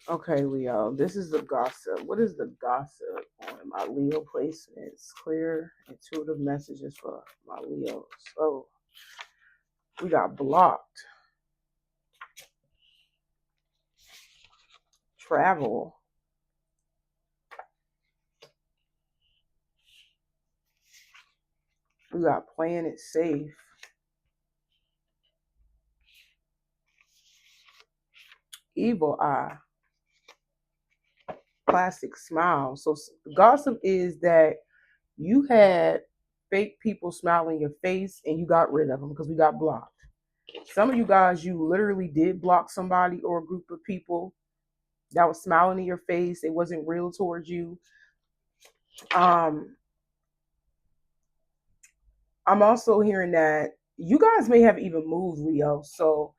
Okay, Leo, this is the gossip. What is the gossip on my Leo placements? Clear, intuitive messages for my Leo. So we got blocked, travel, we got playing it safe, evil eye, plastic smile. So gossip is that you had fake people smile in your face and you got rid of them because we got blocked. Some of you guys, you literally did block somebody or a group of people that was smiling in your face. It wasn't real towards you. Um, I'm also hearing that you guys may have even moved, Leo. So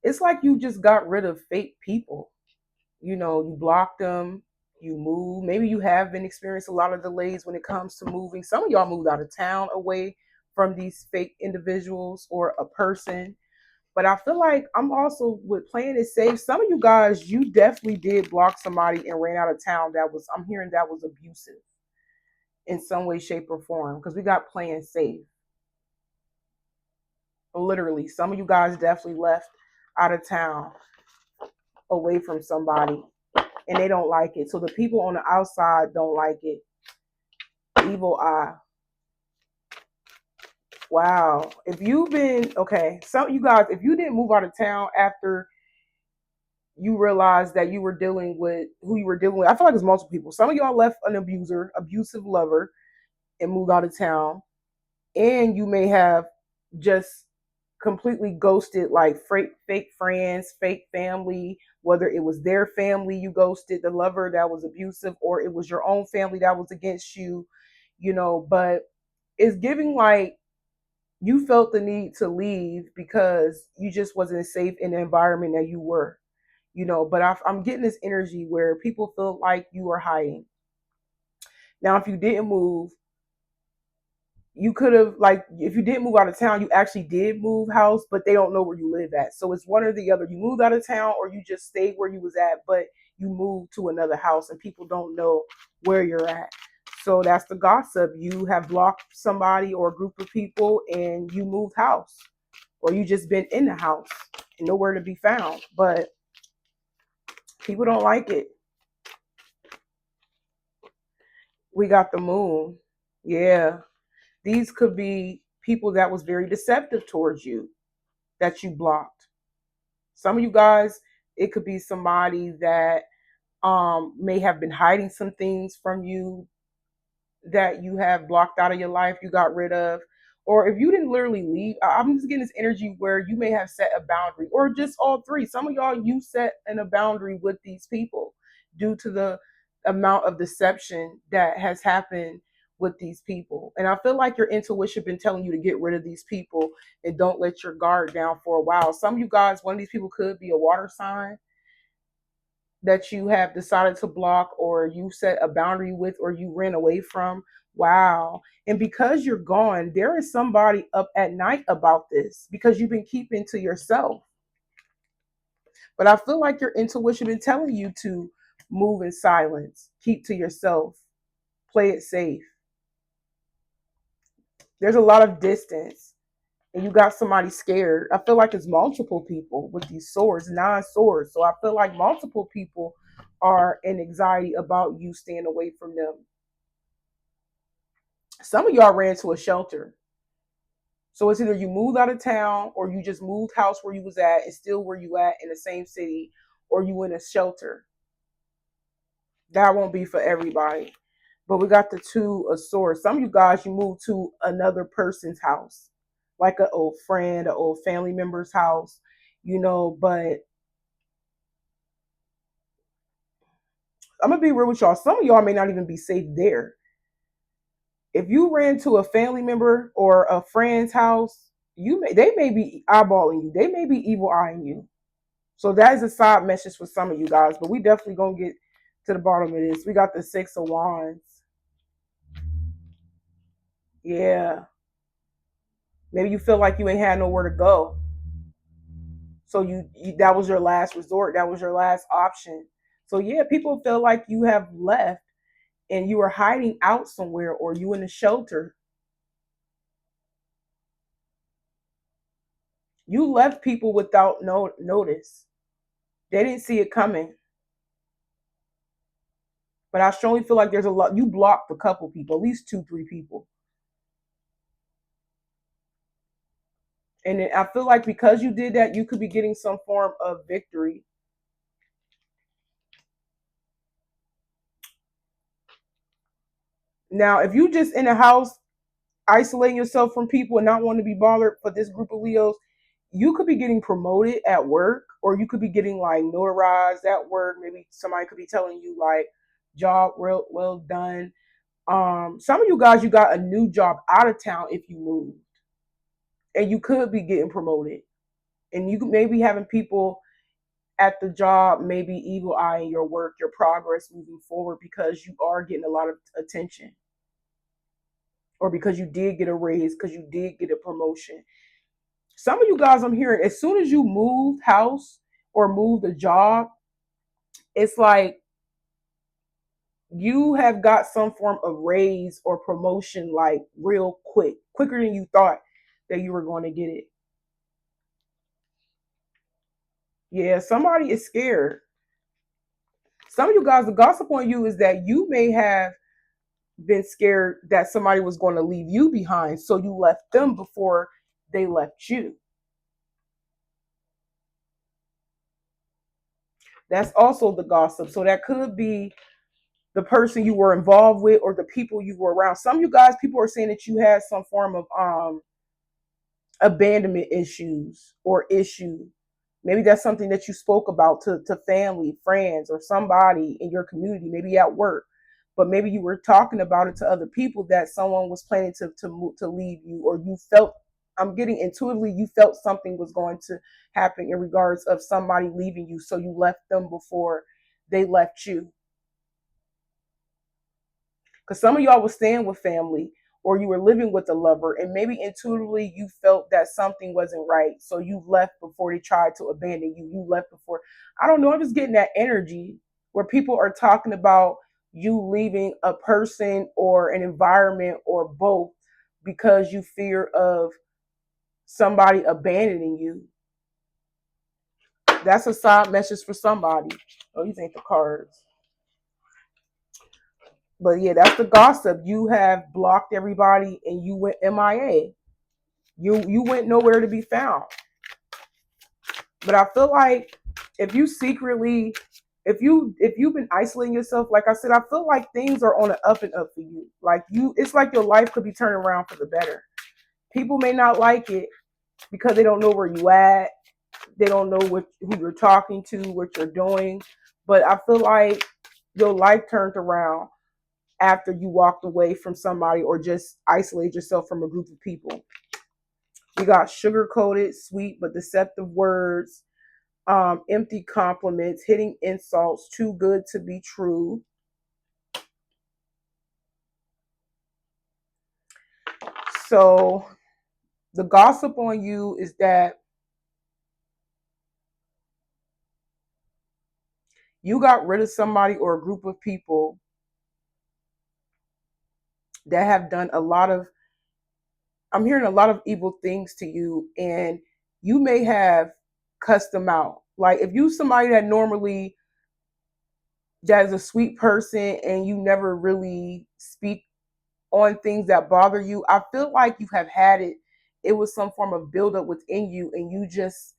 it's like you just got rid of fake people. You know, you blocked them, you moved. Maybe you have been experiencing a lot of delays when it comes to moving. Some of y'all moved out of town away from these fake individuals or a person. But I feel like I'm also with playing it safe. Some of you guys, you definitely did block somebody and ran out of town that was, I'm hearing that was abusive in some way, shape, or form because we got playing safe. Literally, some of you guys definitely left out of town away from somebody and they don't like it. So the people on the outside don't like it. Evil eye. Wow. If you've been okay, some you guys, if you didn't move out of town after you realized that you were dealing with who you were dealing with, I feel like it's multiple people. Some of y'all left an abuser, abusive lover, and moved out of town. And you may have just completely ghosted like fake friends, fake family, whether it was their family you ghosted, the lover that was abusive, or it was your own family that was against you, but it's giving like you felt the need to leave because you just wasn't safe in the environment that you were, but I'm getting this energy where people feel like you are hiding. Now, if you didn't move, you could have like if you didn't move out of town, you actually did move house, but they don't know where you live at. So it's one or the other. You moved out of town or you just stayed where you was at, but you moved to another house and people don't know where you're at. So that's the gossip. You have blocked somebody or a group of people and you moved house. Or you just been in the house and nowhere to be found. But people don't like it. We got the moon. Yeah. These could be people that was very deceptive towards you that you blocked. Some of you guys, it could be somebody that may have been hiding some things from you that you have blocked out of your life, you got rid of. Or if you didn't literally leave, I'm just getting this energy where you may have set a boundary, or just all three. Some of y'all, you set a boundary with these people due to the amount of deception that has happened with these people. And I feel like your intuition been telling you to get rid of these people and don't let your guard down for a while. Some of you guys, one of these people could be a water sign that you have decided to block or you set a boundary with or you ran away from. Wow. And because you're gone, there is somebody up at night about this because you've been keeping to yourself. But I feel like your intuition been telling you to move in silence, keep to yourself, play it safe. There's a lot of distance and you got somebody scared. I feel like it's multiple people with these swords, 9 swords. So I feel like multiple people are in anxiety about you staying away from them. Some of y'all ran to a shelter. So it's either you moved out of town or you just moved house where you was at and still where you at in the same city, or you in a shelter. That won't be for everybody. But we got the 2 of swords. Some of you guys, you moved to another person's house, like an old friend, an old family member's house, but I'm gonna be real with y'all. Some of y'all may not even be safe there. If you ran to a family member or a friend's house, they may be eyeballing you. They may be evil eyeing you. So that is a side message for some of you guys. But we definitely gonna get to the bottom of this. We got the 6 of Wands. Yeah. Maybe you feel like you ain't had nowhere to go. So you that was your last resort. That was your last option. So yeah, people feel like you have left and you are hiding out somewhere or you in a shelter. You left people without no notice. They didn't see it coming. But I strongly feel like there's a lot. You blocked a couple people, at least two, three people. And I feel like because you did that, you could be getting some form of victory. Now, if you just in a house isolating yourself from people and not wanting to be bothered for this group of Leos, you could be getting promoted at work, or you could be getting like notarized at work. Maybe somebody could be telling you like, job well done. Some of you guys, you got a new job out of town if you moved, and you could be getting promoted, and you could maybe having people at the job maybe evil eyeing your work, your progress moving forward because you are getting a lot of attention, or because you did get a raise, because you did get a promotion. Some of you guys, I'm hearing, as soon as you moved house or moved a job, it's like you have got some form of raise or promotion like real quick, quicker than you thought that you were going to get it. Yeah, somebody is scared. Some of you guys, the gossip on you is that you may have been scared that somebody was going to leave you behind, so you left them before they left you. That's also the gossip. So that could be the person you were involved with or the people you were around. Some of you guys, people are saying that you had some form of abandonment issues or issue. Maybe that's something that you spoke about to family, friends, or somebody in your community, maybe at work. But maybe you were talking about it to other people that someone was planning to leave you, or you felt. I'm getting intuitively, you felt something was going to happen in regards of somebody leaving you, so you left them before they left you. Because some of y'all was staying with family or you were living with a lover, and maybe intuitively you felt that something wasn't right. So you left before they tried to abandon you. You left before. I don't know. I'm just getting that energy where people are talking about you leaving a person or an environment or both because you fear of somebody abandoning you. That's a side message for somebody. Oh, these ain't the cards. But yeah, that's the gossip. You have blocked everybody and you went MIA. You went nowhere to be found. But I feel like if you secretly if you've been isolating yourself, like I said, I feel like things are on an up and up for you. Like it's like your life could be turning around for the better. People may not like it because they don't know where you at. They don't know who you're talking to, what you're doing. But I feel like your life turned around after you walked away from somebody or just isolated yourself from a group of people. You got sugar coated, sweet but deceptive words, empty compliments, hitting insults, too good to be true. So the gossip on you is that you got rid of somebody or a group of people that have done a lot of, I'm hearing a lot of evil things to you, and you may have cussed them out. Like if you somebody that normally that is a sweet person and you never really speak on things that bother you, I feel like you have had it. It was some form of buildup within you, and you just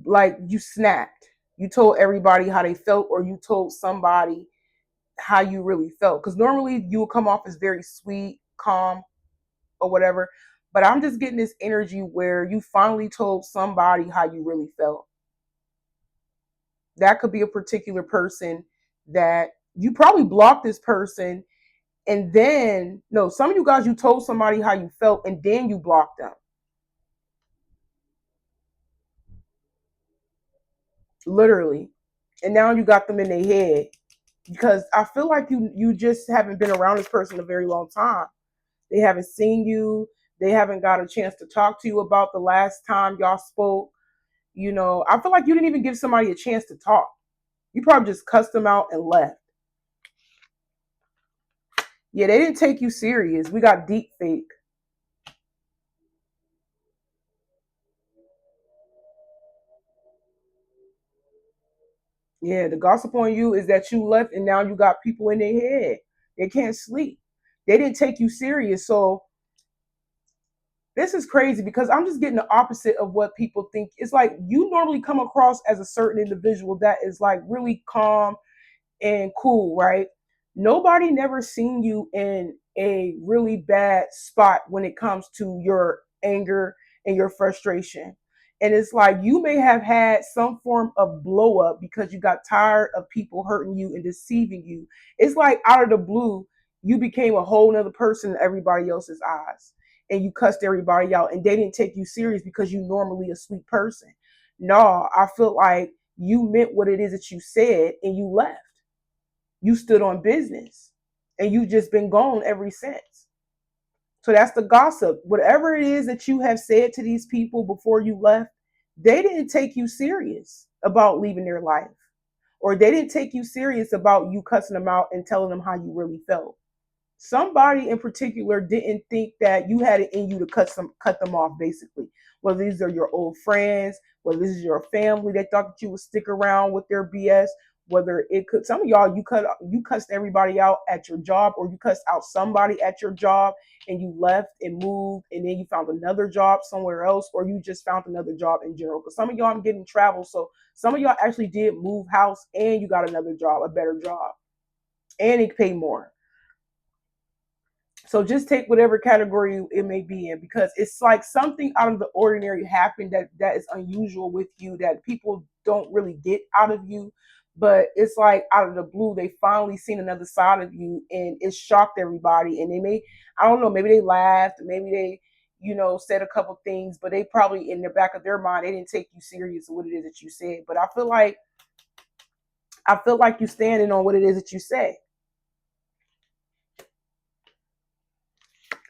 like you snapped. You told everybody how they felt, or you told somebody how you really felt. Because normally you will come off as very sweet, calm, or whatever. But I'm just getting this energy where you finally told somebody how you really felt. That could be a particular person that you probably blocked this person, and then no, some of you guys, you told somebody how you felt and then you blocked them, literally. And now you got them in their head because I feel like you just haven't been around this person a very long time. They haven't seen you. They haven't got a chance to talk to you about the last time y'all spoke. I feel like you didn't even give somebody a chance to talk. You probably just cussed them out and left. Yeah, they didn't take you serious. We got deep fake. Yeah, the gossip on you is that you left and now you got people in their head. They can't sleep. They didn't take you serious. So this is crazy because I'm just getting the opposite of what people think. It's like you normally come across as a certain individual that is like really calm and cool, right? Nobody never seen you in a really bad spot when it comes to your anger and your frustration. And it's like you may have had some form of blow up because you got tired of people hurting you and deceiving you. It's like out of the blue, you became a whole nother person in everybody else's eyes. And you cussed everybody out and they didn't take you serious because you normally a sweet person. No, I feel like you meant what it is that you said and you left. You stood on business and you just been gone ever since. So that's the gossip. Whatever it is that you have said to these people before you left, they didn't take you serious about leaving their life. Or they didn't take you serious about you cussing them out and telling them how you really felt. Somebody in particular didn't think that you had it in you to cut them off, basically. Whether these are your old friends, whether this is your family, they thought that you would stick around with their BS. Whether it could, some of y'all you cussed everybody out at your job, or you cussed out somebody at your job and you left and moved, and then you found another job somewhere else, or you just found another job in general. Because some of y'all I'm getting travel, so some of y'all actually did move house and you got another job, a better job, and it paid more. So just take whatever category it may be in, because it's like something out of the ordinary happened that is unusual with you that people don't really get out of you. But it's like out of the blue, they finally seen another side of you and it shocked everybody. And they may, I don't know, maybe they laughed, maybe they, said a couple things, but they probably in the back of their mind, they didn't take you serious what it is that you said. But I feel like you standing on what it is that you say.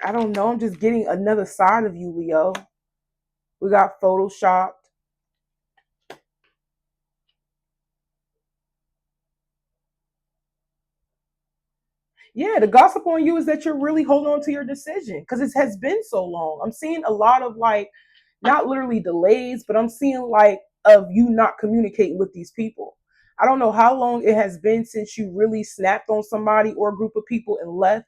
I don't know. I'm just getting another side of you, Leo. We got photoshopped. Yeah, the gossip on you is that you're really holding on to your decision because it has been so long. I'm seeing a lot of like, not literally delays, but I'm seeing like of you not communicating with these people. I don't know how long it has been since you really snapped on somebody or a group of people and left,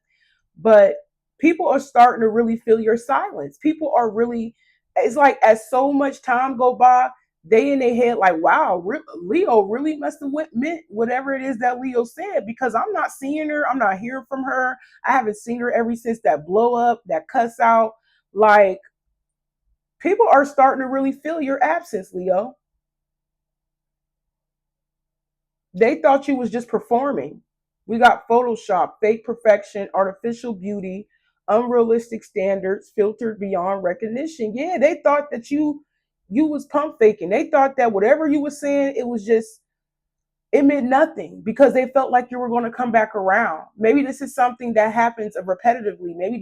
but people are starting to really feel your silence. People are really, it's like as so much time go by, they in their head like, wow, Leo really must have meant whatever it is that Leo said, because I'm not seeing her, I'm not hearing from her. I haven't seen her ever since that blow up, that cuss out. Like, people are starting to really feel your absence, Leo. They thought you was just performing. We got Photoshop, fake perfection, artificial beauty, unrealistic standards, filtered beyond recognition. Yeah, they thought that you was pump faking. They thought that whatever you were saying, it was just, it meant nothing because they felt like you were going to come back around. Maybe this is something that happens repetitively. Maybe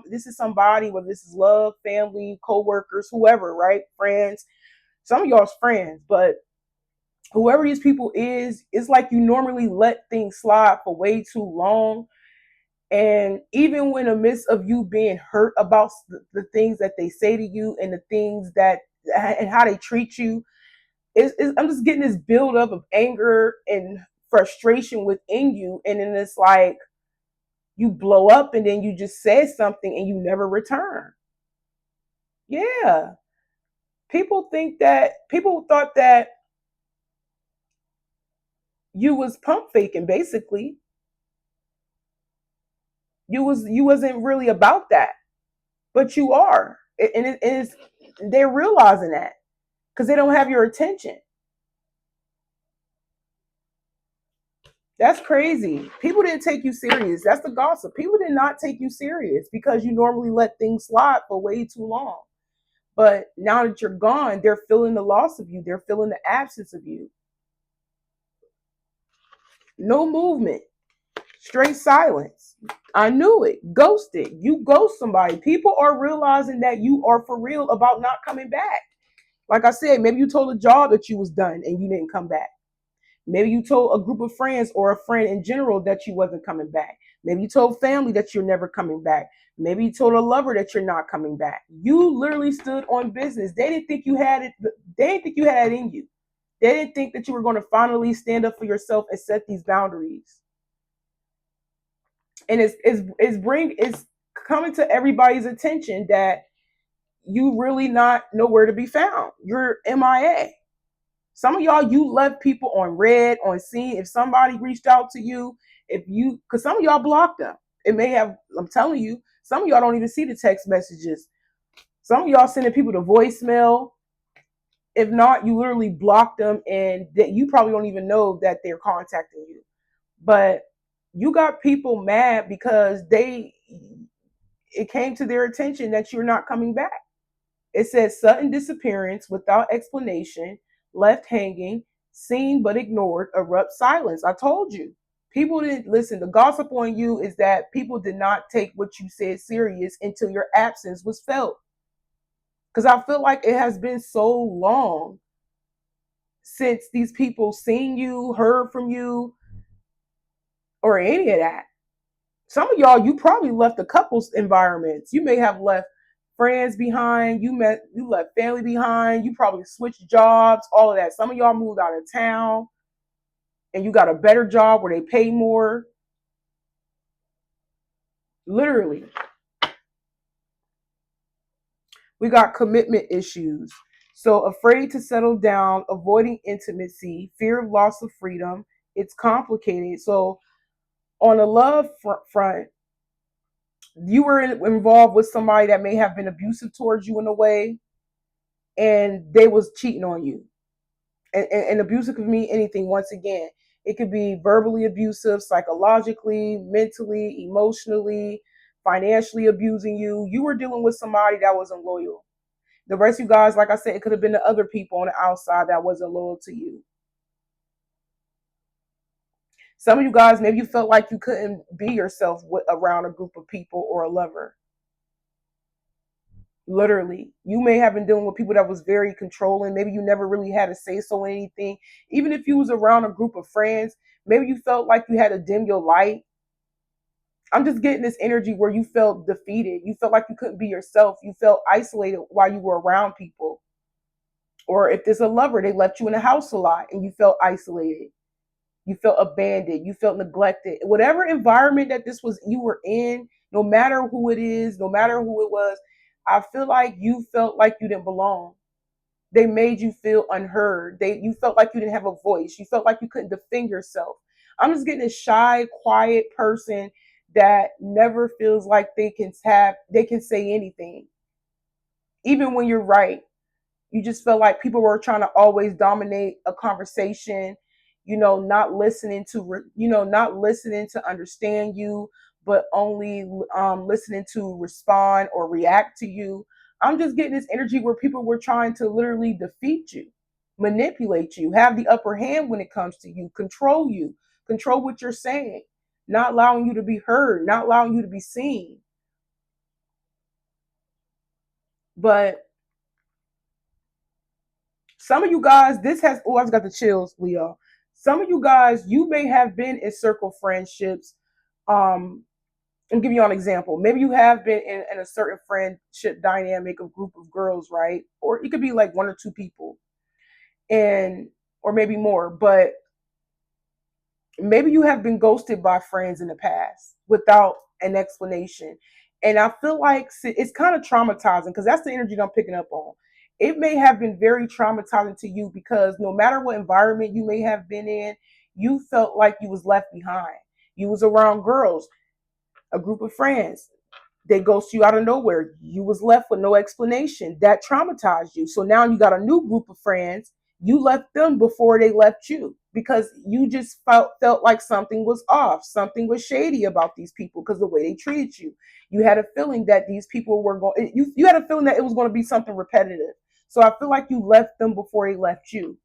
this is somebody, whether this is love, family, co-workers, whoever, right? Friends. Some of y'all's friends, but whoever these people is, it's like you normally let things slide for way too long. And even when in the midst of you being hurt about the things that they say to you and the things that and how they treat you, I'm just getting this buildup of anger and frustration within you. And then it's like you blow up and then you just say something and you never return. Yeah. People thought that you was pump faking, basically. You wasn't really about that, but you are, and it is. They're realizing that because they don't have your attention. That's crazy. People didn't take you serious. That's the gossip. People did not take you serious because you normally let things slide for way too long. But now that you're gone, they're feeling the loss of you. They're feeling the absence of you. No movement, straight silence. I knew it. Ghosted. You ghost somebody. People are realizing that you are for real about not coming back. Like I said, maybe you told a job that you was done and you didn't come back. Maybe you told a group of friends or a friend in general that you wasn't coming back. Maybe you told family that you're never coming back. Maybe you told a lover that you're not coming back. You literally stood on business. They didn't think you had it. They didn't think you had it in you. They didn't think that you were going to finally stand up for yourself and set these boundaries. And it's coming to everybody's attention that you really not nowhere to be found. You're MIA. Some of y'all, you left people on red, on scene. If somebody reached out to you, because some of y'all blocked them. It may have, I'm telling you, some of y'all don't even see the text messages. Some of y'all sending people to voicemail. If not, you literally block them and that you probably don't even know that they're contacting you. But you got people mad because it came to their attention that you're not coming back. It says sudden disappearance without explanation, left hanging, seen but ignored, abrupt silence. I told you. People didn't listen. The gossip on you is that people did not take what you said serious until your absence was felt. Because I feel like it has been so long since these people seen you, heard from you, or any of that. Some of y'all, you probably left a couple's environments. You may have left friends behind. You left family behind. You probably switched jobs, all of that. Some of y'all moved out of town and you got a better job where they pay more. Literally. We got commitment issues. So afraid to settle down, avoiding intimacy, fear of loss of freedom. It's complicated. So on a love front, you were involved with somebody that may have been abusive towards you in a way, and they was cheating on you. And abusive could mean anything. Once again, it could be verbally abusive, psychologically, mentally, emotionally, financially abusing you. You were dealing with somebody that wasn't loyal. The rest of you guys, like I said, it could have been the other people on the outside that wasn't loyal to you. Some of you guys, maybe you felt like you couldn't be yourself around a group of people or a lover. Literally, you may have been dealing with people that was very controlling. Maybe you never really had to say so in anything. Even if you was around a group of friends, maybe you felt like you had to dim your light. I'm just getting this energy where you felt defeated. You felt like you couldn't be yourself. You felt isolated while you were around people. Or if there's a lover, they left you in the house a lot and you felt isolated. You felt abandoned. You felt neglected. Whatever environment that this was you were in, no matter who it is, no matter who it was, I feel like you felt like you didn't belong. They made you feel unheard. You felt like you didn't have a voice. You felt like you couldn't defend yourself. I'm just getting a shy, quiet person that never feels like they can say anything. Even when you're right. You just felt like people were trying to always dominate a conversation, not listening to not listening to understand you, but only listening to respond or react to you. I'm just getting this energy where people were trying to literally defeat you, manipulate you, have the upper hand when it comes to you, control what you're saying, not allowing you to be heard, not allowing you to be seen. But some of you guys, I've got the chills, Leo. Some of you guys, you may have been in circle friendships. Um, I'll give you an example. Maybe you have been in a certain friendship dynamic, a group of girls, right? Or it could be like one or two people, and or maybe more. But maybe you have been ghosted by friends in the past without an explanation. And I feel like it's kind of traumatizing because that's the energy that I'm picking up on. It may have been very traumatizing to you because no matter what environment you may have been in, you felt like you was left behind. You was around girls, a group of friends. They ghost you out of nowhere. You was left with no explanation. That traumatized you. So now you got a new group of friends. You left them before they left you because you just felt like something was off. Something was shady about these people because the way they treated you. You had a feeling that these people were going. You had a feeling that it was going to be something repetitive. So I feel like you left them before they left you.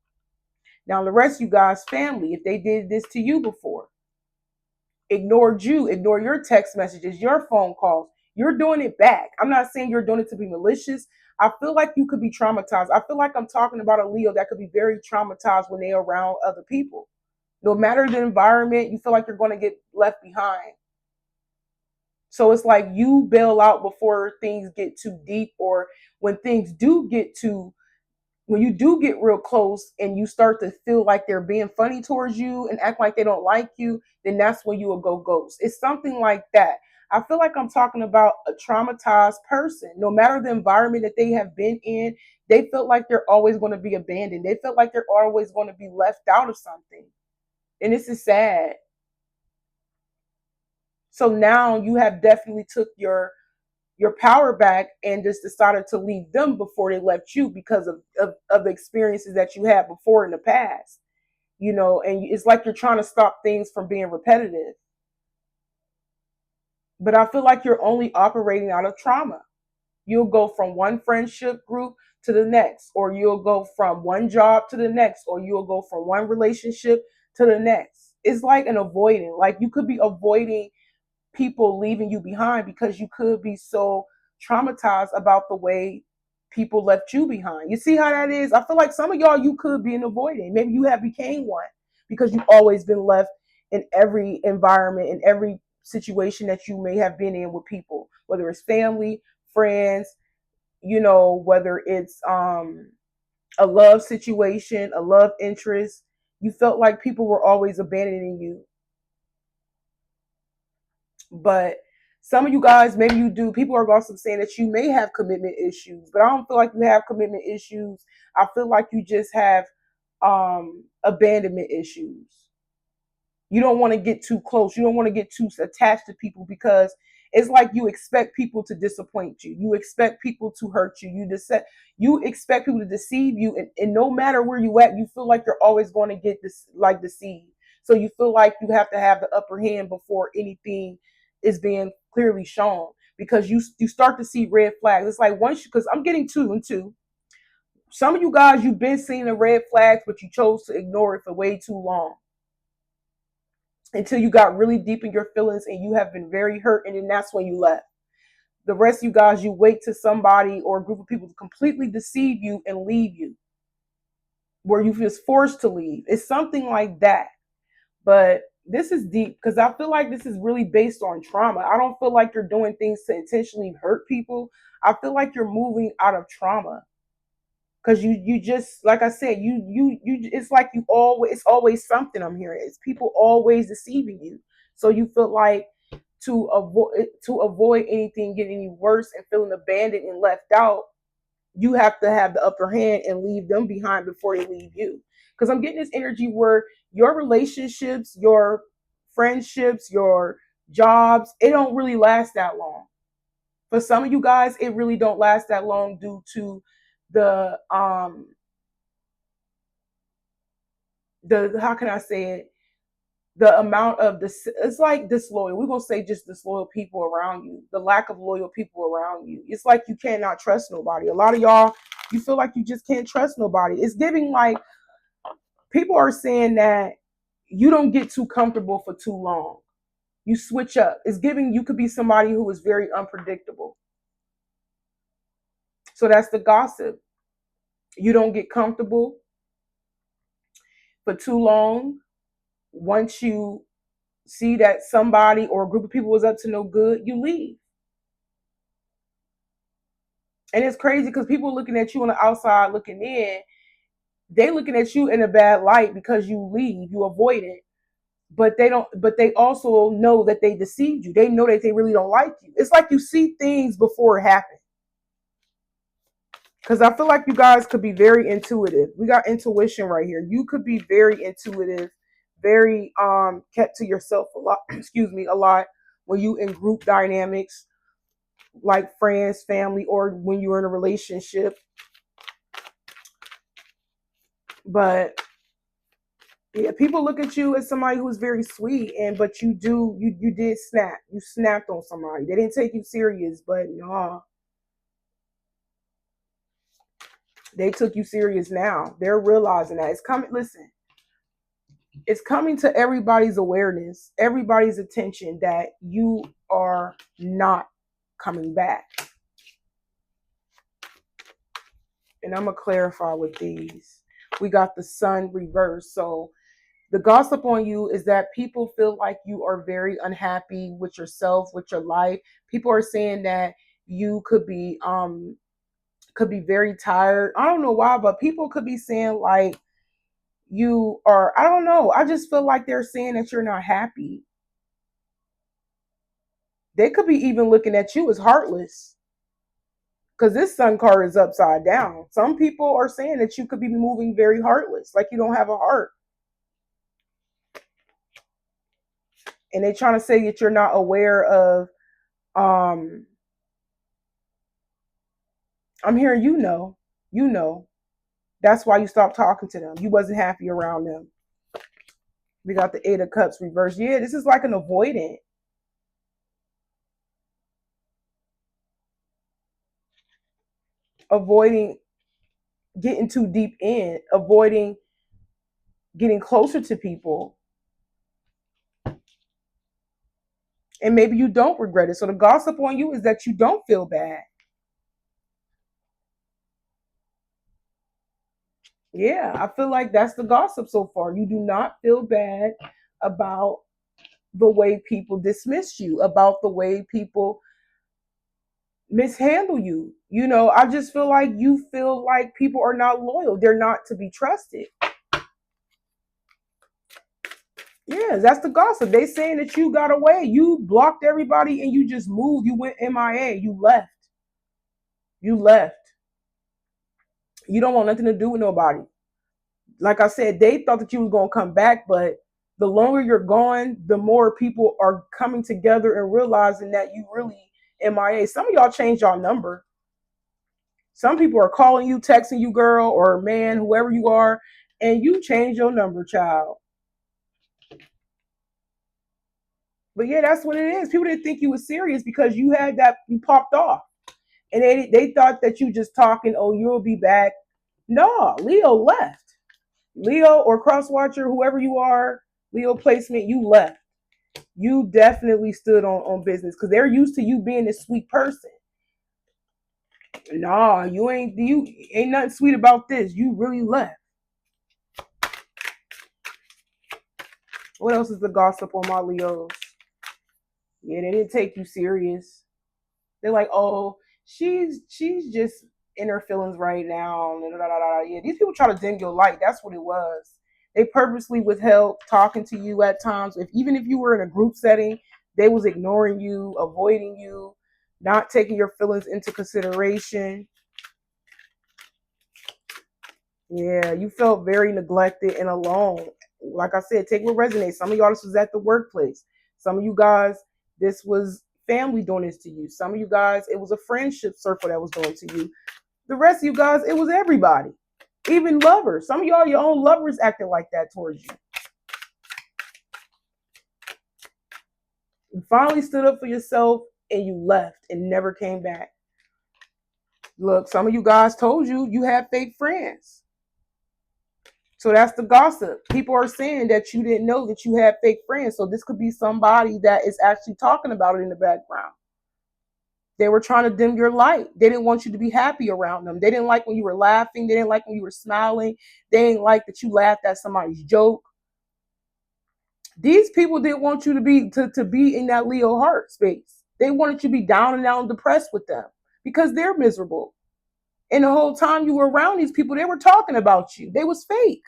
Now the rest of you guys, family, if they did this to you before, ignored you, ignore your text messages, your phone calls, you're doing it back. I'm not saying you're doing it to be malicious. I feel like you could be traumatized. I feel like I'm talking about a Leo that could be very traumatized when they're around other people. No matter the environment, you feel like you're going to get left behind. So it's like you bail out before things get too deep, or when things do get too, when you do get real close and you start to feel like they're being funny towards you and act like they don't like you, then that's when you will go ghost. It's something like that. I feel like I'm talking about a traumatized person. No matter the environment that they have been in, they felt like they're always going to be abandoned. They felt like they're always going to be left out of something. And this is sad. So now you have definitely took your power back and just decided to leave them before they left you because of the experiences that you had before in the past. And it's like you're trying to stop things from being repetitive. But I feel like you're only operating out of trauma. You'll go from one friendship group to the next, or you'll go from one job to the next, or you'll go from one relationship to the next. It's like an avoiding, like you could be avoiding people leaving you behind because you could be so traumatized about the way people left you behind. You see how that is? I feel like some of y'all, you could be an avoidant. Maybe you have became one because you've always been left in every environment, in every situation that you may have been in with people, whether it's family, friends, whether it's a love situation, a love interest. You felt like people were always abandoning you. But some of you guys, maybe you do. People are also saying that you may have commitment issues, but I don't feel like you have commitment issues. I feel like you just have abandonment issues. You don't want to get too close. You don't want to get too attached to people because it's like you expect people to disappoint you. You expect people to hurt you. You expect people to deceive you, and no matter where you at, you feel like you're always going to get this like deceived. So you feel like you have to have the upper hand before anything is being clearly shown because you start to see red flags. It's like once because I'm getting two and two. Some of you guys you've been seeing the red flags, but you chose to ignore it for way too long until you got really deep in your feelings and you have been very hurt, and then that's when you left. The rest of you guys, you wait to somebody or a group of people to completely deceive you and leave you, where you just forced to leave. It's something like that. But this is deep because I feel like this is really based on trauma. I don't feel like you're doing things to intentionally hurt people. I feel like you're moving out of trauma because you just like I said you it's like you always it's always something I'm hearing. It's people always deceiving you, so you feel like to avoid anything getting any worse and feeling abandoned and left out, you have to have the upper hand and leave them behind before they leave you. Because I'm getting this energy where your relationships, your friendships, your jobs, it don't really last that long. For some of you guys, it really don't last that long due to the how can I say it? The amount of this, it's like disloyal. We're gonna say just disloyal people around you, the lack of loyal people around you. It's like you cannot trust nobody. A lot of y'all, you feel like you just can't trust nobody. It's giving like people are saying that you don't get too comfortable for too long. You switch up. It's giving you could be somebody who is very unpredictable. So that's the gossip. You don't get comfortable for too long. Once you see that somebody or a group of people is up to no good, you leave. And it's crazy because people looking at you on the outside looking in, they looking at you in a bad light because you leave, you avoid it. But they also know that they deceived you. They know that they really don't like you. It's like you see things before it happens. Because I feel like you guys could be very intuitive. We got intuition right here. You could be very intuitive, very kept to yourself a lot, excuse me, a lot when you in group dynamics like friends, family, or when you're in a relationship. But yeah, people look at you as somebody who's very sweet, and but you did snap. You snapped on somebody. They didn't take you serious, but no, they took you serious now. They're realizing that it's coming. Listen, it's coming to everybody's awareness, everybody's attention that you are not coming back. And I'm going to clarify with these. We got the sun reversed. So the gossip on you is that people feel like you are very unhappy with yourself, with your life. People are saying that you could be very tired. I don't know why, but people could be saying like you are, I don't know. I just feel like they're saying that you're not happy. They could be even looking at you as heartless because this sun card is upside down. Some people are saying that you could be moving very heartless, like you don't have a heart. And they're trying to say that you're not aware of, um, I'm hearing you know. That's why you stopped talking to them. You wasn't happy around them. We got the Eight of Cups reversed. Yeah, this is like an avoidant. Avoiding getting too deep in, avoiding getting closer to people. And maybe you don't regret it. So the gossip on you is that you don't feel bad. Yeah, I feel like that's the gossip so far. You do not feel bad about the way people dismiss you, about the way people mishandle you. You know, I just feel like you feel like people are not loyal. They're not to be trusted. Yeah, that's the gossip. They saying that you got away. You blocked everybody and you just moved. You went MIA. You left. You left. You don't want nothing to do with nobody. Like I said, they thought that you was gonna come back, but the longer you're gone, the more people are coming together and realizing that you really MIA. Some of y'all changed your number. Some people are calling you, texting you, girl or man, whoever you are, and you change your number, child. But yeah, that's what it is. People didn't think you was serious because you had that you popped off. And they thought that you just talking, oh, you'll be back. No, Leo left. Leo or cross watcher, whoever you are, Leo placement, you left. You definitely stood on business because they're used to you being this sweet person. Nah, you ain't nothing sweet about this. You really left. What else is the gossip on my Leos? Yeah, they didn't take you serious. They're like, oh, she's just in her feelings right now. Yeah, these people try to dim your light. That's what it was. They purposely withheld talking to you at times. If even if you were in a group setting, they was ignoring you, avoiding you, not taking your feelings into consideration. Yeah, you felt very neglected and alone. Like I said, take what resonates. Some of y'all, this was at the workplace. Some of you guys, this was family doing this to you. Some of you guys, it was a friendship circle that was doing to you. The rest of you guys, it was everybody, even lovers. Some of y'all, your own lovers acted like that towards you. You finally stood up for yourself and you left and never came back. Look, some of you guys told you you had fake friends. So that's the gossip. People are saying that you didn't know that you had fake friends. So this could be somebody that is actually talking about it in the background. They were trying to dim your light. They didn't want you to be happy around them. They didn't like when you were laughing. They didn't like when you were smiling. They didn't like that you laughed at somebody's joke. These people didn't want you to be in that Leo heart space. They wanted you to be down and out and depressed with them because they're miserable. And the whole time you were around these people, they were talking about you. They was fake.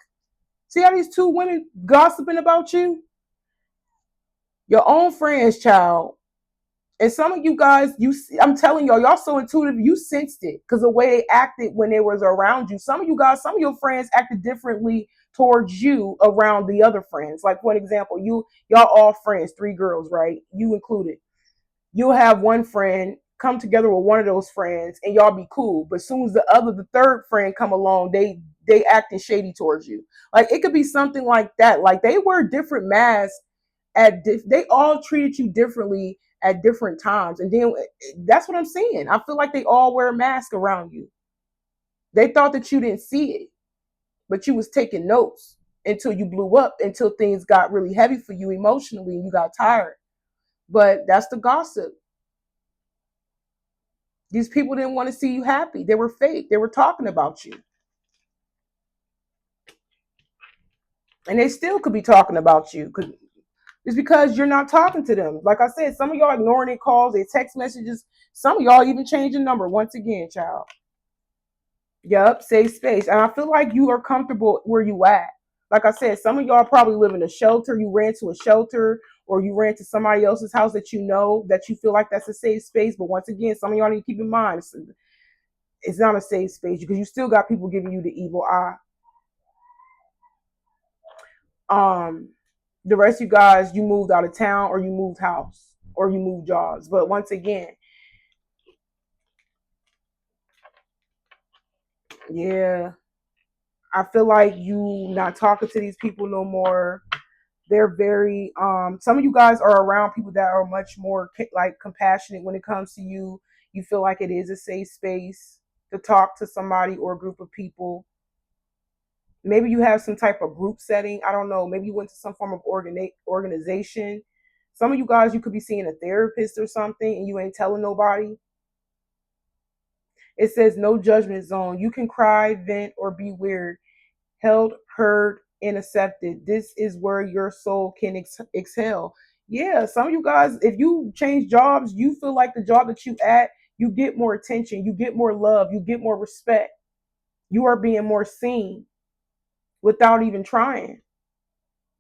See how these two women gossiping about you? Your own friends, child. And some of you guys, I'm telling y'all so intuitive, you sensed it because the way they acted when they was around you. Some of you guys, some of your friends acted differently towards you around the other friends. Like for example, y'all all friends, three girls, right? You included. You'll have one friend come together with one of those friends and y'all be cool. But as soon as the third friend come along, they acting shady towards you. Like it could be something like that. Like they wear different masks they all treated you differently at different times. And then that's what I'm saying. I feel like they all wear a mask around you. They thought that you didn't see it, but you was taking notes until you blew up, until things got really heavy for you emotionally and you got tired. But that's the gossip. These people didn't want to see you happy. They were fake. They were talking about you. And they still could be talking about you. It's because you're not talking to them. Like I said, some of y'all ignoring their calls, their text messages. Some of y'all even changing number once again, child. Yup, safe space. And I feel like you are comfortable where you at. Like I said, some of y'all probably live in a shelter. You ran to a shelter or you ran to somebody else's house that you know that you feel like that's a safe space. But once again, some of y'all need to keep in mind it's not a safe space because you still got people giving you the evil eye. Um, the rest of you guys, you moved out of town or you moved house or you moved jobs. But once again, yeah, I feel like you not talking to these people no more. They're very some of you guys are around people that are much more like compassionate when it comes to you. You feel like it is a safe space to talk to somebody or a group of people. Maybe you have some type of group setting. I don't know. Maybe you went to some form of organization. Some of you guys, you could be seeing a therapist or something and you ain't telling nobody. It says no judgment zone. You can cry, vent, or be weird, held, heard, and accepted. This is where your soul can exhale. Yeah, some of you guys, if you change jobs, you feel like the job that you at, you get more attention, you get more love, you get more respect. You are being more seen without even trying.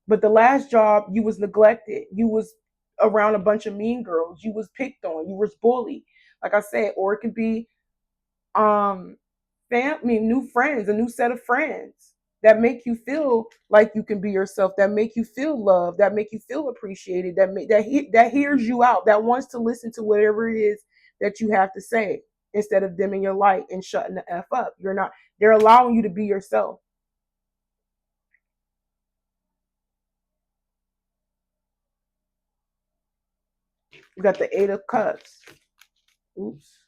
But the last job, you was neglected. You was around a bunch of mean girls. You was picked on. You was bullied. Like I said, or it could be um family, new friends, a new set of friends that make you feel like you can be yourself, that make you feel loved, that make you feel appreciated, that hears you out, that wants to listen to whatever it is that you have to say instead of dimming your light and shutting the f up. You're not. They're allowing you to be yourself. You got the 8 of Cups. Oops.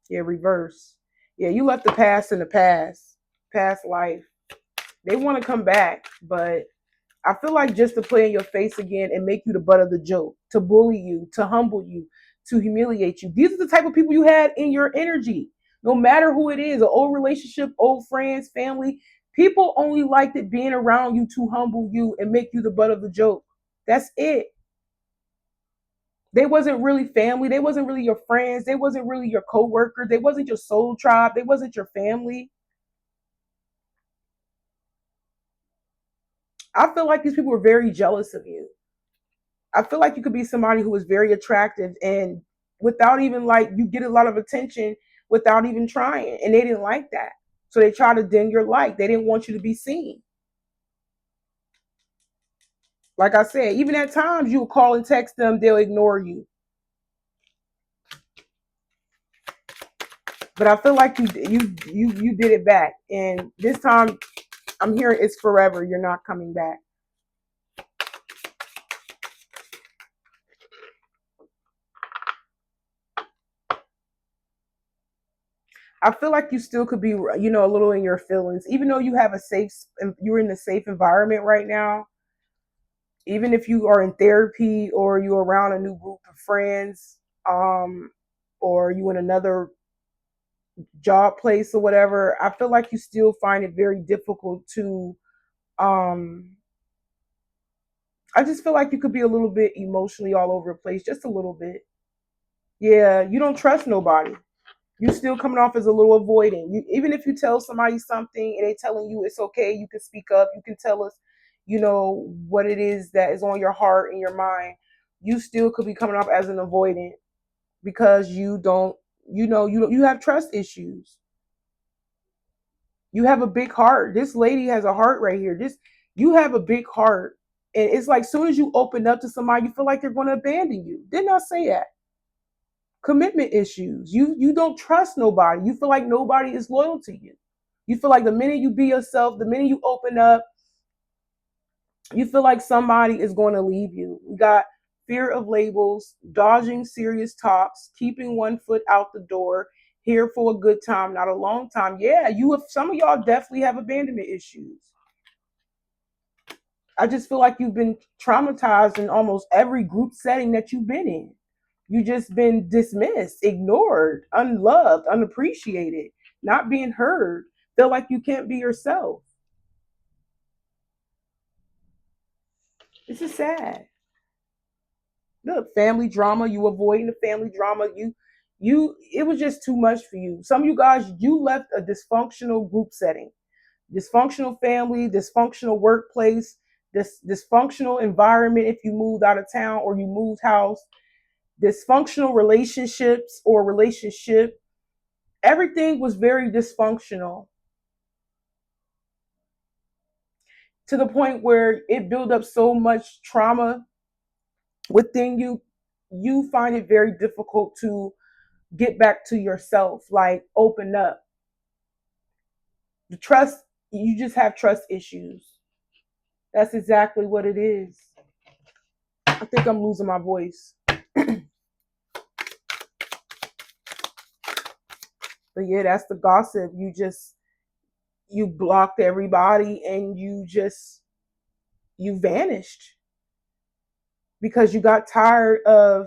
Yeah, reverse. Yeah, you left the past in the past life. They want to come back, but I feel like just to play in your face again and make you the butt of the joke, to bully you, to humble you, to humiliate you. These are the type of people you had in your energy. No matter who it is, an old relationship, old friends, family, people only liked it being around you to humble you and make you the butt of the joke. That's it. They wasn't really family. They wasn't really your friends. They wasn't really your coworkers. They wasn't your soul tribe. They wasn't your family. I feel like these people were very jealous of you. I feel like you could be somebody who is very attractive and without even like you get a lot of attention without even trying. And they didn't like that. So they tried to dim your light. They didn't want you to be seen. Like I said, even at times you will call and text them, they'll ignore you. But I feel like you did it back. And this time I'm hearing it's forever. You're not coming back. I feel like you still could be, a little in your feelings, even though you have you're in a safe environment right now. Even if you are in therapy or you're around a new group of friends, um, or you in another job place or whatever, I feel like you still find it very difficult to. Um, I just feel like you could be a little bit emotionally all over the place, just a little bit. Yeah, you don't trust nobody. You still coming off as a little avoiding. You even if you tell somebody something and they telling you it's okay, you can speak up, you can tell us, what it is that is on your heart and your mind. You still could be coming off as an avoidant because you don't, you have trust issues. You have a big heart. This lady has a heart right here. You have a big heart. And it's like soon as you open up to somebody, you feel like they're going to abandon you. Didn't I say that? Commitment issues. You don't trust nobody. You feel like nobody is loyal to you. You feel like the minute you be yourself, the minute you open up, you feel like somebody is going to leave you. You got fear of labels, dodging serious talks, keeping one foot out the door, here for a good time, not a long time. Yeah, you have some of y'all definitely have abandonment issues. I just feel like you've been traumatized in almost every group setting that you've been in. You just been dismissed, ignored, unloved, unappreciated, not being heard, feel like you can't be yourself. This is sad. Look, family drama, you avoiding the family drama, you it was just too much for you. Some of you guys, you left a dysfunctional group setting, dysfunctional family, dysfunctional workplace, this dysfunctional environment if you moved out of town or you moved house, dysfunctional relationships or relationship. Everything was very dysfunctional to the point where it built up so much trauma within you. You find it very difficult to get back to yourself, like open up. The trust, you just have trust issues. That's exactly what it is. I think I'm losing my voice. But yeah, that's the gossip. You blocked everybody and you vanished because you got tired of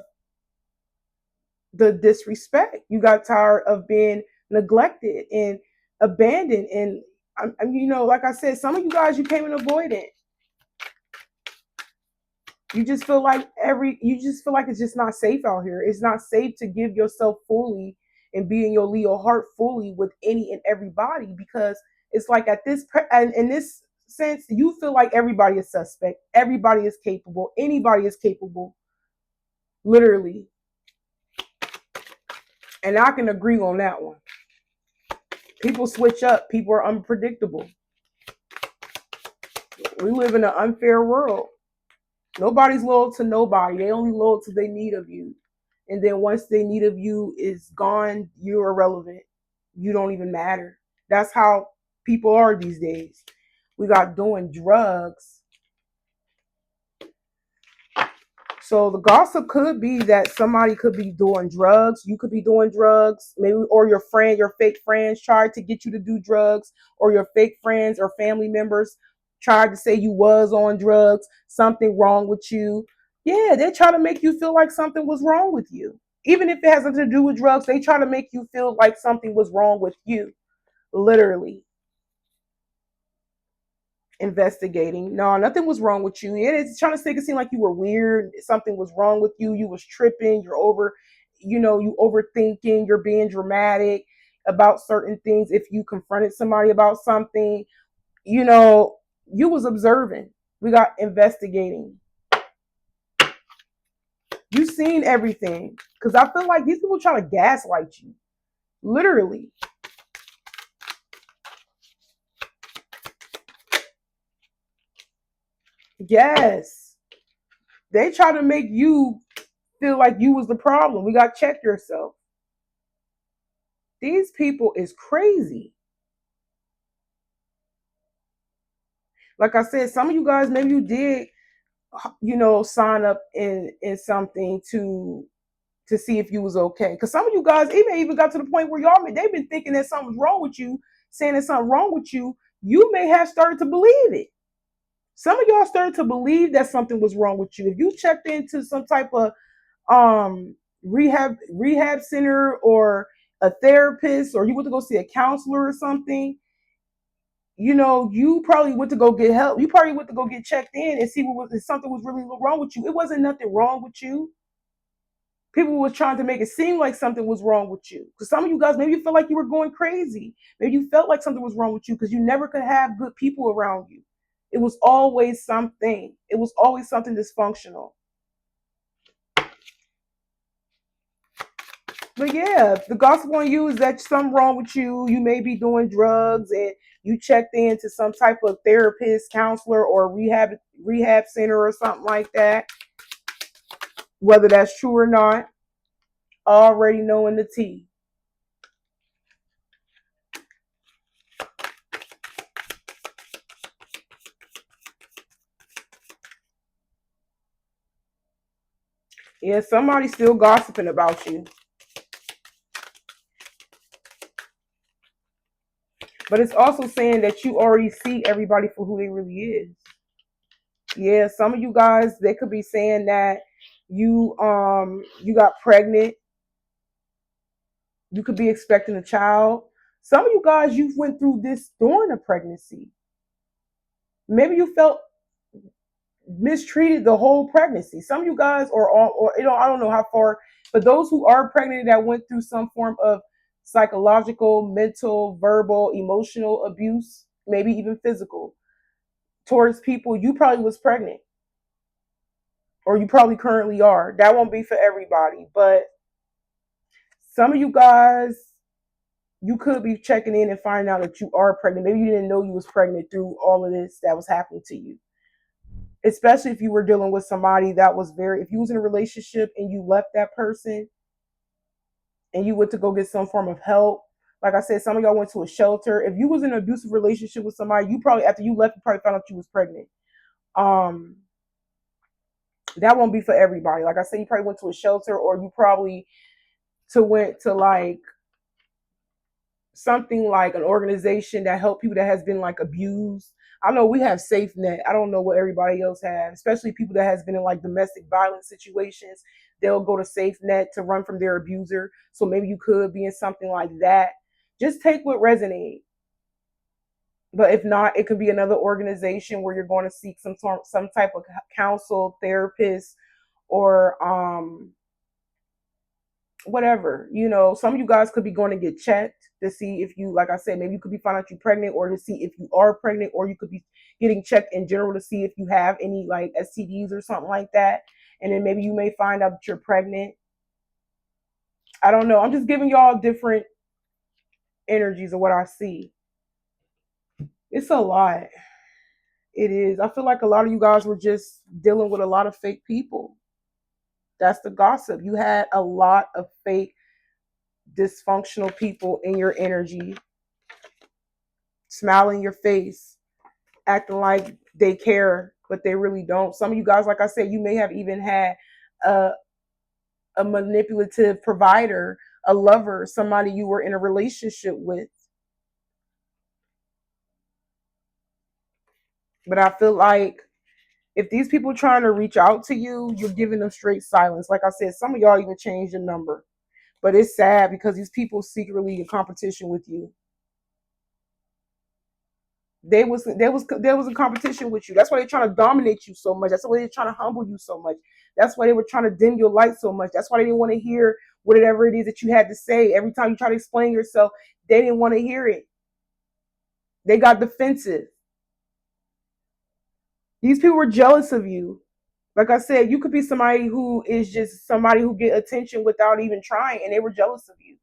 the disrespect. You got tired of being neglected and abandoned. And like I said, some of you guys, you came in avoidant. You just feel like it's just not safe out here. It's not safe to give yourself fully and be in your Leo heart fully with any and everybody, because it's like at this and in this sense, you feel like everybody is suspect, everybody is capable, anybody is capable, literally. And I can agree on that one. People switch up, people are unpredictable. We live in an unfair world. Nobody's loyal to nobody. They only loyal to their need of you. And then once their need of you is gone, you're irrelevant. You don't even matter. That's how people are these days. We got doing drugs. So the gossip could be that somebody could be doing drugs. You could be doing drugs, maybe, or your friend, your fake friends tried to get you to do drugs, or your fake friends or family members tried to say you was on drugs, something wrong with you. Yeah, they try to make you feel like something was wrong with you. Even if it has nothing to do with drugs, they try to make you feel like something was wrong with you. Literally. Investigating. No, nothing was wrong with you. It's trying to make it seem like you were weird. Something was wrong with you. You was tripping. You're over, you overthinking. You're being dramatic about certain things. If you confronted somebody about something, you was observing. We got investigating. You seen everything. Because I feel like these people try to gaslight you. Literally. Yes. They try to make you feel like you was the problem. We got to check yourself. These people is crazy. Like I said, some of you guys, maybe you did, sign up in something to see if you was okay. Because some of you guys even got to the point where they've been thinking that something's wrong with you, saying that something wrong with you. You may have started to believe it. Some of y'all started to believe that something was wrong with you. If you checked into some type of rehab center or a therapist, or you went to go see a counselor or something, you probably went to go get help. You probably went to go get checked in and see if something was really wrong with you. It wasn't nothing wrong with you. People was trying to make it seem like something was wrong with you. Because some of you guys, maybe you felt like you were going crazy. Maybe you felt like something was wrong with you because you never could have good people around you. It was always something. It was always something dysfunctional. But yeah, the gossip on you is that something wrong with you. You may be doing drugs and you checked into some type of therapist, counselor, or rehab center or something like that. Whether that's true or not, already knowing the tea. Yeah, somebody's still gossiping about you. But it's also saying that you already see everybody for who they really is. Yeah, some of you guys, they could be saying that, You got pregnant. You could be expecting a child. Some of you guys, you've went through this during a pregnancy. Maybe you felt mistreated the whole pregnancy. Some of you guys are all, or I don't know how far, but those who are pregnant that went through some form of psychological, mental, verbal, emotional abuse, maybe even physical, towards people, you probably was pregnant, or you probably currently are. That won't be for everybody, but some of you guys, you could be checking in and finding out that you are pregnant. Maybe you didn't know you was pregnant through all of this that was happening to you. Especially if you were dealing with somebody that was very, if you was in a relationship and you left that person and you went to go get some form of help. Like I said, some of y'all went to a shelter. If you was in an abusive relationship with somebody, you probably, after you left, you probably found out you was pregnant. Um, that won't be for everybody. Like I said, you probably went to a shelter, or you probably went to like something like an organization that help people that has been like abused. I know we have Safe Net. I don't know what everybody else has, especially people that has been in like domestic violence situations. They'll go to Safe Net to run from their abuser. So maybe you could be in something like that. Just take what resonates. But if not, it could be another organization where you're going to seek some type of counsel, therapist, or whatever. Some of you guys could be going to get checked to see if you, like I said, maybe you could be finding out you're pregnant, or to see if you are pregnant, or you could be getting checked in general to see if you have any like STDs or something like that. And then maybe you may find out that you're pregnant. I don't know. I'm just giving y'all different energies of what I see. It's a lot. It is. I feel like a lot of you guys were just dealing with a lot of fake people. That's the gossip. You had a lot of fake, dysfunctional people in your energy, smiling your face, acting like they care, but they really don't. Some of you guys, like I said, you may have even had a, a manipulative provider, a lover, somebody you were in a relationship with. But I feel like if these people trying to reach out to you, you're giving them straight silence. Like I said, some of y'all even changed your number. But it's sad because these people secretly in competition with you. They was in competition with you. That's why they're trying to dominate you so much. That's why they're trying to humble you so much. That's why they were trying to dim your light so much. That's why they didn't want to hear whatever it is that you had to say. Every time you try to explain yourself, they didn't want to hear it. They got defensive. These people were jealous of you. Like I said, you could be somebody who is just somebody who get attention without even trying, and they were jealous of you.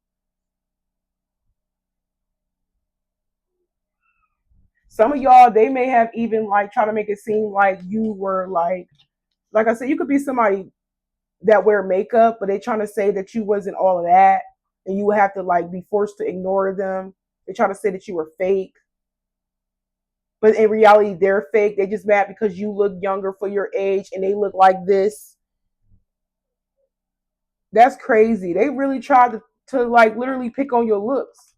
Some of y'all, they may have even like try to make it seem like you were like I said, you could be somebody that wear makeup, but they trying to say that you wasn't all of that, and you would have to like be forced to ignore them. They try to say that you were fake, but in reality, they're fake. They just mad because you look younger for your age, and they look like this. That's crazy. They really tried to like literally pick on your looks,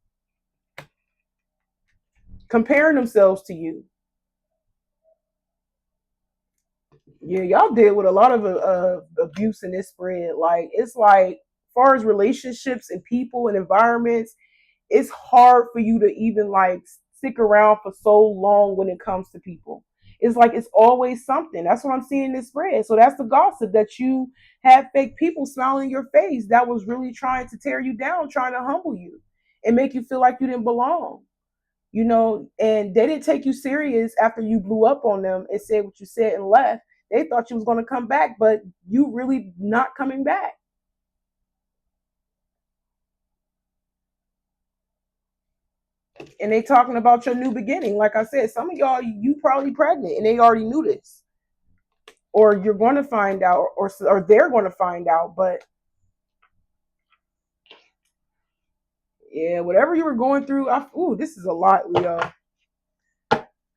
comparing themselves to you. Yeah, y'all deal with a lot of abuse in this spread. Like it's like, as far as relationships and people and environments, it's hard for you to even like stick around for so long when it comes to people. It's like it's always something. That's what I'm seeing in this spread. So that's the gossip, that you had fake people smiling in your face that was really trying to tear you down, trying to humble you and make you feel like you didn't belong. And they didn't take you serious after you blew up on them and said what you said and left. They thought you was going to come back, but you really not coming back. And they talking about your new beginning. Like I said, some of y'all, you probably pregnant and they already knew this, or you're going to find out, or they're going to find out. But yeah, whatever you were going through, this is a lot, Leo.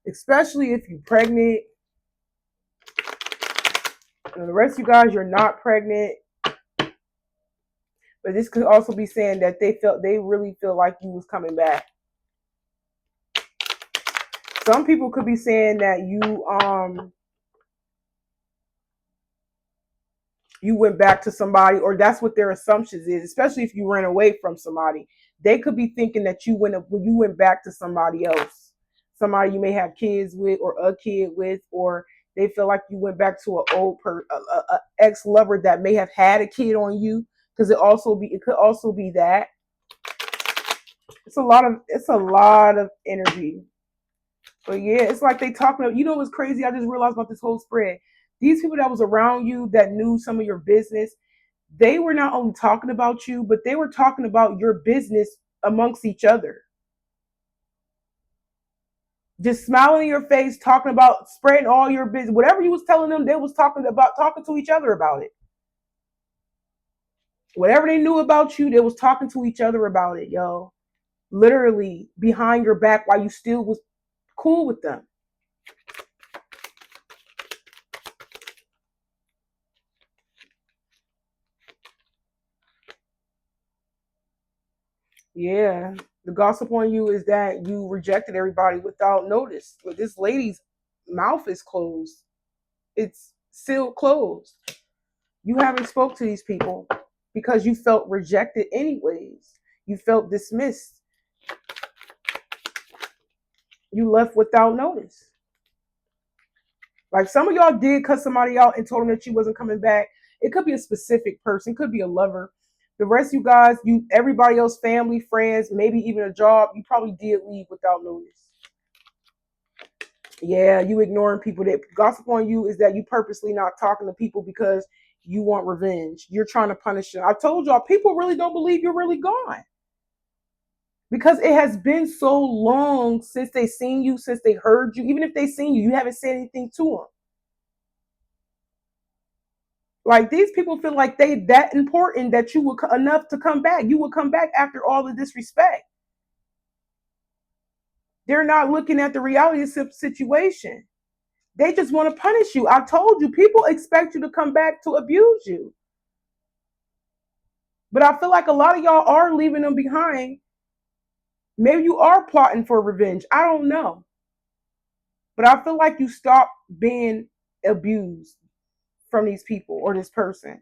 Especially if you're pregnant. And the rest of you guys, you're not pregnant. But this could also be saying that they really feel like you was coming back. Some people could be saying that you went back to somebody, or that's what their assumptions is, especially if you ran away from somebody. They could be thinking that when you went back to somebody else, somebody you may have kids with or a kid with, or they feel like you went back to an ex lover that may have had a kid on you, because it could also be that. It's a lot of energy. But yeah, it's like they talking about, what's crazy? I just realized about this whole spread. These people that was around you that knew some of your business, they were not only talking about you, but they were talking about your business amongst each other. Just smiling in your face, talking about spreading all your business. Whatever you was telling them, they was talking to each other about it. Whatever they knew about you, they was talking to each other about it, yo. Literally behind your back while you still was cool with them. Yeah. The gossip on you is that you rejected everybody without notice. But this lady's mouth is closed. It's still closed. You haven't spoke to these people because you felt rejected anyways. You felt dismissed. You left without notice. Like some of y'all did cut somebody out and told them that you wasn't coming back. It could be a specific person, it could be a lover. The rest of you guys, everybody else, family, friends, maybe even a job, you probably did leave without notice. Yeah, you ignoring people. That gossip on you is that you purposely not talking to people because you want revenge. You're trying to punish them. I told y'all, people really don't believe you're really gone because it has been so long since they seen you, since they heard you. Even if they seen you, you haven't said anything to them. Like these people feel like they that important that you would enough to come back. You would come back after all the disrespect. They're not looking at the reality of the situation. They just want to punish you. I told you, people expect you to come back to abuse you. But I feel like a lot of y'all are leaving them behind. Maybe you are plotting for revenge. I don't know. But I feel like you stopped being abused from these people or this person.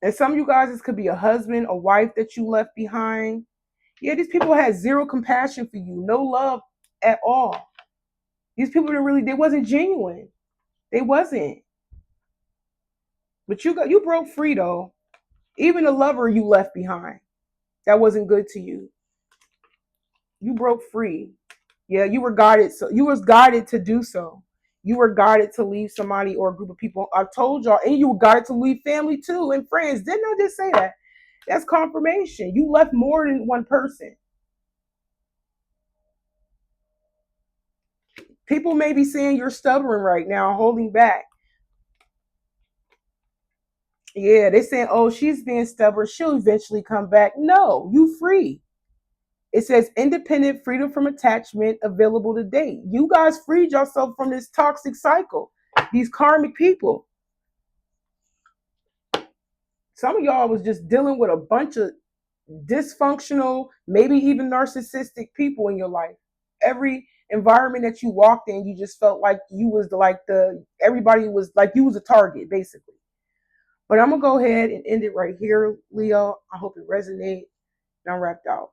And some of you guys, this could be a husband, a wife that you left behind. Yeah, these people had zero compassion for you, no love at all. These people they wasn't genuine. They wasn't. But you broke free though. Even the lover you left behind that wasn't good to you. You broke free. Yeah, you were guided. So you was guided to do so. You were guided to leave somebody or a group of people. I told y'all, and you were guided to leave family too and friends. Didn't I just say that? That's confirmation. You left more than one person. People may be saying you're stubborn right now, holding back. Yeah, they saying, oh, she's being stubborn. She'll eventually come back. No, you free. It says independent freedom from attachment available to date. You guys freed yourself from this toxic cycle, these karmic people. Some of y'all was just dealing with a bunch of dysfunctional, maybe even narcissistic people in your life. Every environment that you walked in, you just felt like you was everybody was like you was a target, basically. But I'm gonna go ahead and end it right here, Leo. I hope it resonates. And I'm wrapped out.